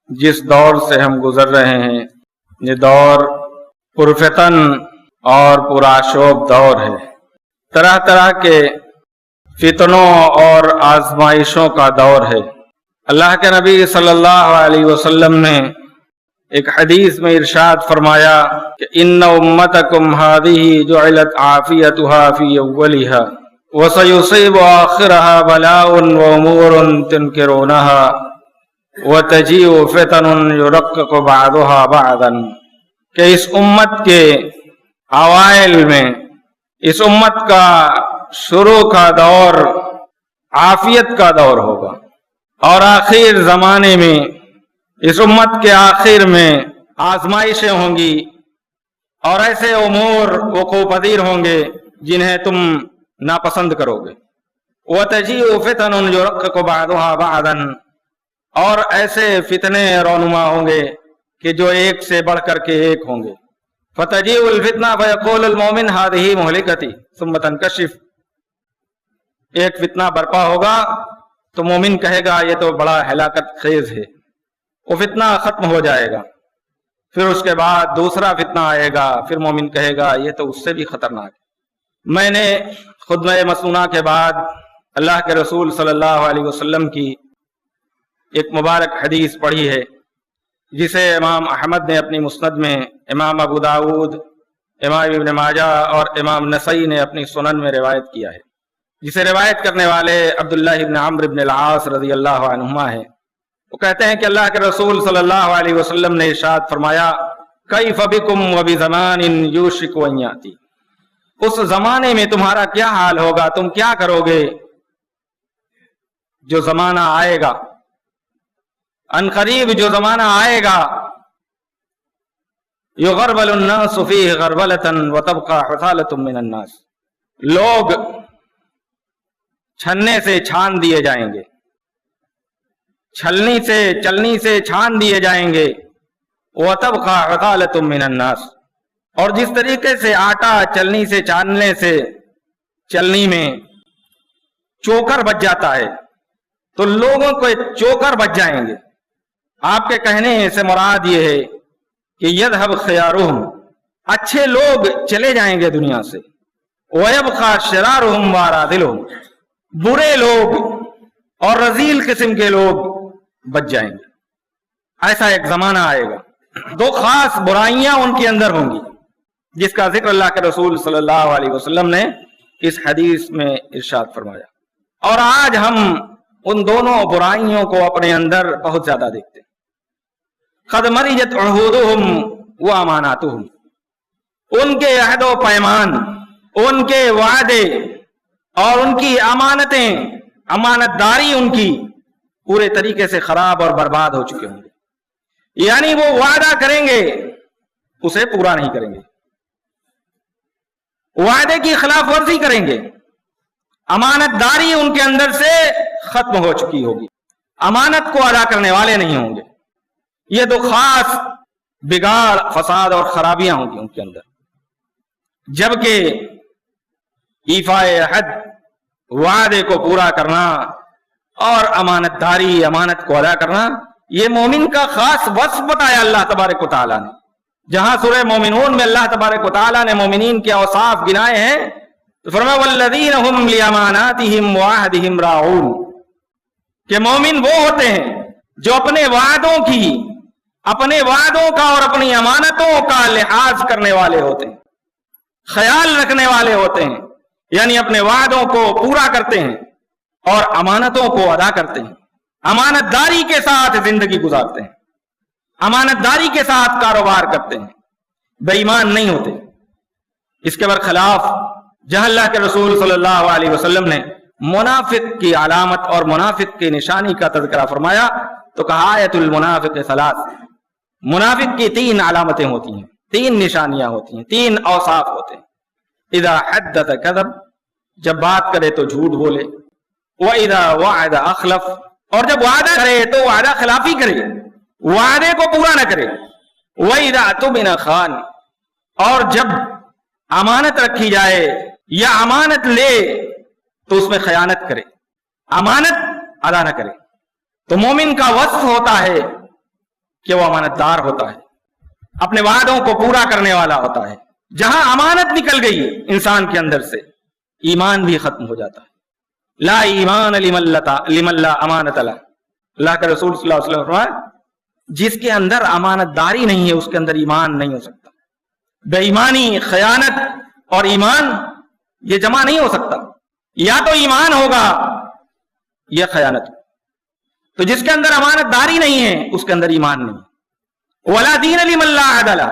جس دور سے ہم گزر رہے ہیں یہ دور پرفتن اور پرآشوب دور ہے۔ طرح طرح کے فتنوں اور آزمائشوں کا دور ہے۔ اللہ کے نبی صلی اللہ علیہ وسلم نے ایک حدیث میں ارشاد فرمایا کہ ان امتکم هذه جعلت عافیتها فی اولها وسيصيب آخرها بلاء وامور تنکرونها وتجیء فتن یرقق بعضها بعضا، کہ اس امت کے اوائل میں، اس امت کا شروع کا دور عافیت کا دور ہوگا، اور آخر زمانے میں اس امت کے آخر میں آزمائشیں ہوں گی اور ایسے امور وقوع پذیر ہوں گے جنہیں تم ناپسند کرو گے۔ وَتَجِيءُ فِتَنٌ يُرَقِّقُ بَعْضُهَا بَعْضًا، اور ایسے فتنے رونما ہوں گے کہ جو ایک سے بڑھ کر کے ایک ہوں گے۔ فَتَجِيءُ الْفِتْنَةُ فَيَقُولُ الْمُؤْمِنُ هَذِهِ مُهْلِكَتِي ثُمَّ تَنْكَشِفُ، ایک فتنہ برپا ہوگا تو مومن کہے گا یہ تو بڑا ہلاکت خیز ہے، وہ فتنہ ختم ہو جائے گا۔ پھر اس کے بعد دوسرا فتنہ آئے گا، پھر مومن کہے گا یہ تو اس سے بھی خطرناک ہے۔ میں نے خطبہ مسنونہ کے بعد اللہ کے رسول صلی اللہ علیہ وسلم کی ایک مبارک حدیث پڑھی ہے جسے امام احمد نے اپنی مسند میں، امام ابو داود، امام ابن ماجہ اور امام نسائی نے اپنی سنن میں روایت کیا ہے، جسے روایت کرنے والے عبداللہ ابن عمرو ابن العاص رضی اللہ عنہما ہیں۔ وہ کہتے ہیں کہ اللہ کے رسول صلی اللہ علیہ وسلم نے ارشاد فرمایا کیف بکم وبزمان یوشک ان یاتی، اس زمانے میں تمہارا کیا حال ہوگا، تم کیا کرو گے جو زمانہ آئے گا، ان قریب جو زمانہ آئے گا، یغربل الناس فیہ غربلۃ وتبقى حثالۃ من الناس، لوگ چھننے سے چھان دیے جائیں گے، چلنی سے چھان دیے جائیں گے، وتبقى حثالۃ من الناس، اور جس طریقے سے آٹا چلنی سے چھاننے سے چلنی میں چوکر بچ جاتا ہے تو لوگوں کو چوکر بچ جائیں گے۔ آپ کے کہنے سے مراد یہ ہے کہ یذهب خیارهم، اچھے لوگ چلے جائیں گے دنیا سے، ويبقى شرارهم وراذلهم، برے لوگ اور رذیل قسم کے لوگ بچ جائیں گے۔ ایسا ایک زمانہ آئے گا، دو خاص برائیاں ان کے اندر ہوں گی جس کا ذکر اللہ کے رسول صلی اللہ علیہ وسلم نے اس حدیث میں ارشاد فرمایا، اور آج ہم ان دونوں برائیوں کو اپنے اندر بہت زیادہ دیکھتے ہیں۔ قد مرجت عہودہم واماناتہم، ان کے عہد و پیمان، ان کے وعدے اور ان کی امانتیں، امانت داری ان کی پورے طریقے سے خراب اور برباد ہو چکے ہوں گے، یعنی وہ وعدہ کریں گے اسے پورا نہیں کریں گے، وعدے کی خلاف ورزی کریں گے، امانت داری ان کے اندر سے ختم ہو چکی ہوگی، امانت کو ادا کرنے والے نہیں ہوں گے۔ یہ دو خاص بگاڑ، فساد اور خرابیاں ہوں گی ان کے اندر۔ جبکہ ایفائے عہد، وعدے کو پورا کرنا اور امانت داری، امانت کو ادا کرنا، یہ مومن کا خاص وصف بتایا اللہ تبارک و تعالیٰ نے۔ جہاں سورہ مومنون میں اللہ تبارک و تعالیٰ نے مومنین کے اوصاف گنائے ہیں تو فرمایا والذین ہم لاماناتہم وعہدہم راعون، کہ مومن وہ ہوتے ہیں جو اپنے وعدوں کی، اپنے وعدوں کا اور اپنی امانتوں کا لحاظ کرنے والے ہوتے ہیں، خیال رکھنے والے ہوتے ہیں، یعنی اپنے وعدوں کو پورا کرتے ہیں اور امانتوں کو ادا کرتے ہیں، امانت داری کے ساتھ زندگی گزارتے ہیں، امانت داری کے ساتھ کاروبار کرتے ہیں، بے ایمان نہیں ہوتے۔ اس کے برخلاف جہاں اللہ کے رسول صلی اللہ علیہ وسلم نے منافق کی علامت اور منافق کی نشانی کا تذکرہ فرمایا تو کہا آیت المنافق ثلاث، منافق کی تین علامتیں ہوتی ہیں، تین نشانیاں ہوتی ہیں، تین اوصاف ہوتے ہیں۔ اذا حدث کذب، جب بات کرے تو جھوٹ بولے، وَإِذَا وَعَدَ أَخْلَفَ، اور جب وعدہ کرے تو وعدہ خلافی کرے، وعدے کو پورا نہ کرے، وَإِذَا اؤْتُمِنَ خَانَ، اور جب امانت رکھی جائے یا امانت لے تو اس میں خیانت کرے، امانت ادا نہ کرے۔ تو مومن کا وصف ہوتا ہے کہ وہ امانت دار ہوتا ہے, اپنے وعدوں کو پورا کرنے والا ہوتا ہے. جہاں امانت نکل گئی انسان کے اندر سے, ایمان بھی ختم ہو جاتا ہے. لا ایمان لمن لا امانت له. اللہ کے رسول صلی اللہ علیہ وسلم فرمایا جس کے اندر امانت داری نہیں ہے اس کے اندر ایمان نہیں ہو سکتا. بے ایمانی, خیانت اور ایمان یہ جمع نہیں ہو سکتا. یا تو ایمان ہوگا یا خیانت. تو جس کے اندر امانت داری نہیں ہے اس کے اندر ایمان نہیں. ولا دین لمن لا عہد له.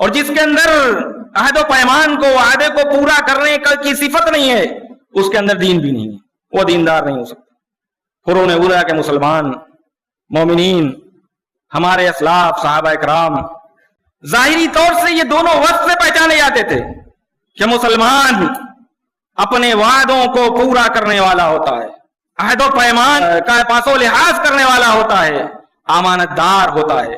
اور جس کے اندر عہد و پیمان کو, وعدے کو پورا کرنے کی صفت نہیں ہے اس کے اندر دین بھی نہیں ہے, وہ دیندار نہیں ہو سکتا. قرون اولیٰ کے مسلمان مومنین, ہمارے اسلاف صحابہ کرام, ظاہری طور سے یہ دونوں وصف سے پہچانے جاتے تھے کہ مسلمان اپنے وعدوں کو پورا کرنے والا ہوتا ہے, عہد و پیمان کا پاس و لحاظ کرنے والا ہوتا ہے, امانت دار ہوتا ہے,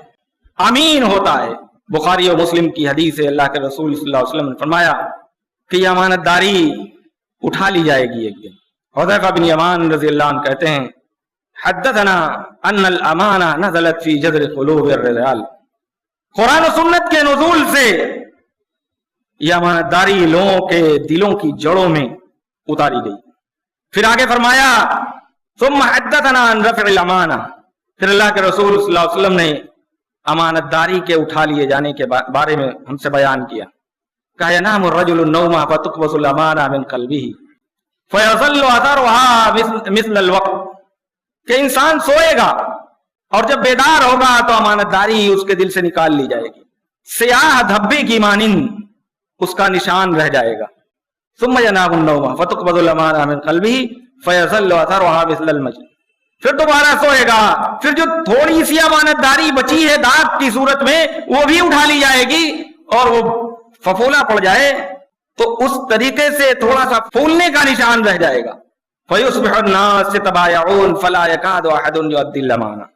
امین ہوتا ہے. بخاری اور مسلم کی حدیث ہے, اللہ کے رسول صلی اللہ علیہ وسلم نے فرمایا کہ یہ امانت داری اٹھا لی جائے گی ایک دن. حذیفہ بن یمان رضی اللہ عنہ کہتے ہیں حدثنا ان الامانہ نزلت فی جذر قلوب الرجال. قرآن و سنت کے نزول سے یہ امانت داری لوگوں کے دلوں کی جڑوں میں اتاری گئی. پھر آگے فرمایا ثم حدثنا عن رفع الامانہ. پھر اللہ کے رسول صلی اللہ علیہ وسلم نے امانت داری کے اٹھا لیے جانے کے بارے میں ہم سے بیان کیا. کہ ینام الرجل النوم فتقبض الامانہ من قلبہ فیظل اثرها مثل الوقت. کہ انسان سوئے گا اور جب بیدار ہوگا تو امانت داری اس کے دل سے نکال لی جائے گی, سیاہ دھبے کی مانند اس کا نشان رہ جائے گا. ثم ینام النوم فتقبض الامانہ من قلبہ فیظل اثرها مثل المجد. پھر دوبارہ سوئے گا, پھر جو تھوڑی سی امانت داری بچی ہے داغ کی صورت میں وہ بھی اٹھا لی جائے گی اور وہ ففولا پڑ جائے تو اس طریقے سے تھوڑا سا پھولنے کا نشان رہ جائے گا. فَيُصْبِحُ النَّاسُ يَتَبَايَعُونَ فَلَا يَكَادُ أَحَدٌ يُؤَدِّي الْأَمَانَةَ.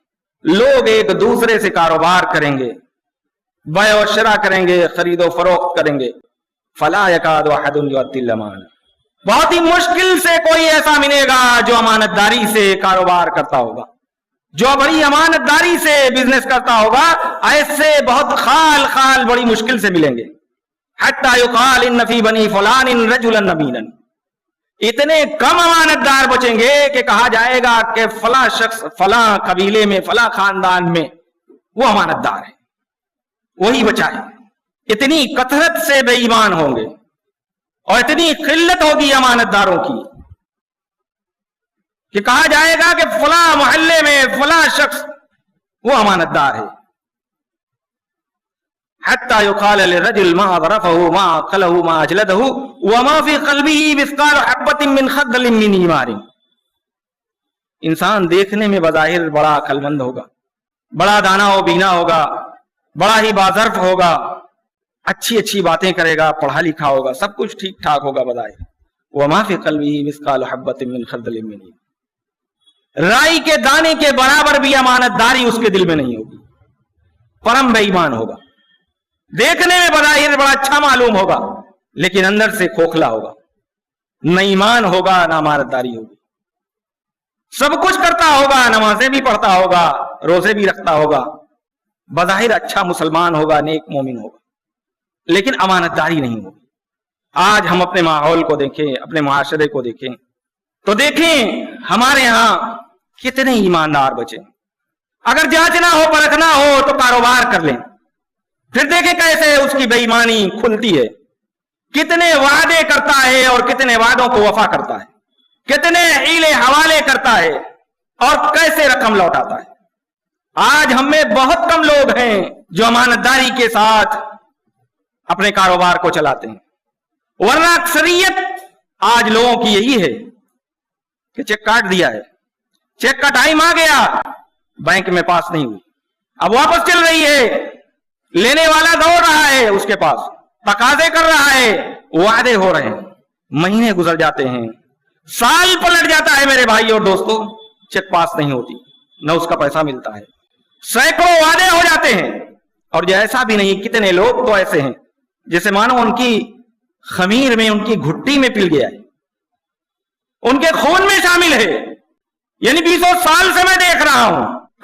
لوگ ایک دوسرے سے کاروبار کریں گے, بیع و شرا کریں گے, خرید و فروخت کریں گے. فَلَا يَكَادُ أَحَدٌ يُؤَدِّي الْأَمَانَةَ. بہت ہی مشکل سے کوئی ایسا ملے گا جو امانت داری سے کاروبار کرتا ہوگا, جو بڑی امانت داری سے بزنس کرتا ہوگا. ایسے بہت خال خال بڑی مشکل سے ملیں گے. حتی یقال ان فی بنی فلان رجلا نبیلا. اتنے کم امانت دار بچیں گے کہ کہا جائے گا کہ فلاں شخص فلاں قبیلے میں فلاں خاندان میں وہ امانت دار ہے, وہی بچا ہے. اتنی کثرت سے بے ایمان ہوں گے اور اتنی قلت ہوگی امانت داروں کی کہ کہا جائے گا کہ فلاں محلے میں فلاں شخص وہ امانت دار ہے. حتی یقال للرجل ما ظرفه ما عقله ما اجلده وما في قلبه مثقال حبة من خردل من ایمان. انسان دیکھنے میں بظاہر بڑا عقل مند ہوگا, بڑا دانا و بینا ہوگا, بڑا ہی باظرف ہوگا, اچھی اچھی باتیں کرے گا, پڑھا لکھا ہوگا, سب کچھ ٹھیک ٹھاک ہوگا بظاہر. وما في قلبه مثقال حبة من خردل من ایمان. رائی کے دانے کے برابر بھی امانت داری اس کے دل میں نہیں ہوگی, پرم بے ایمان ہوگا. دیکھنے میں بظاہر بڑا اچھا معلوم ہوگا لیکن اندر سے کھوکھلا ہوگا, نہ ایمان ہوگا نہ امانت داری ہوگی. سب کچھ کرتا ہوگا, نمازیں بھی پڑھتا ہوگا, روزے بھی رکھتا ہوگا, بظاہر اچھا مسلمان ہوگا, نیک مومن ہوگا, لیکن امانت داری نہیں ہوگی. آج ہم اپنے ماحول کو دیکھیں, اپنے معاشرے کو دیکھیں تو دیکھیں ہمارے ہاں کتنے ایماندار بچے. اگر جانچنا ہو پرکھنا ہو تو کاروبار کر لیں, پھر دیکھیں کیسے اس کی بے ایمانی کھلتی ہے. کتنے وعدے کرتا ہے اور کتنے وعدوں کو وفا کرتا ہے, کتنے حیلے حوالے کرتا ہے اور کیسے رقم لوٹاتا ہے. آج ہم میں بہت کم لوگ ہیں جو امانت داری کے ساتھ اپنے کاروبار کو چلاتے ہیں, ورنہ اکثریت آج لوگوں کی یہی ہے کہ چیک کاٹ دیا ہے, چیک کا ٹائم آ گیا, بینک میں پاس نہیں ہوئی, اب واپس چل رہی ہے, لینے والا دوڑ رہا ہے اس کے پاس, تقاضے کر رہا ہے, وعدے ہو رہے ہیں, مہینے گزر جاتے ہیں, سال پلٹ جاتا ہے میرے بھائی اور دوستوں, چیک پاس نہیں ہوتی, نہ اس کا پیسہ ملتا ہے. سینکڑوں وعدے ہو جاتے ہیں اور جو ایسا بھی نہیں, کتنے لوگ تو ایسے ہیں جیسے مانو ان کی خمیر میں, ان کی گھٹی میں پل گیا ہے, ان کے خون میں شامل ہے. یعنی 20 سال سے میں دیکھ رہا ہوں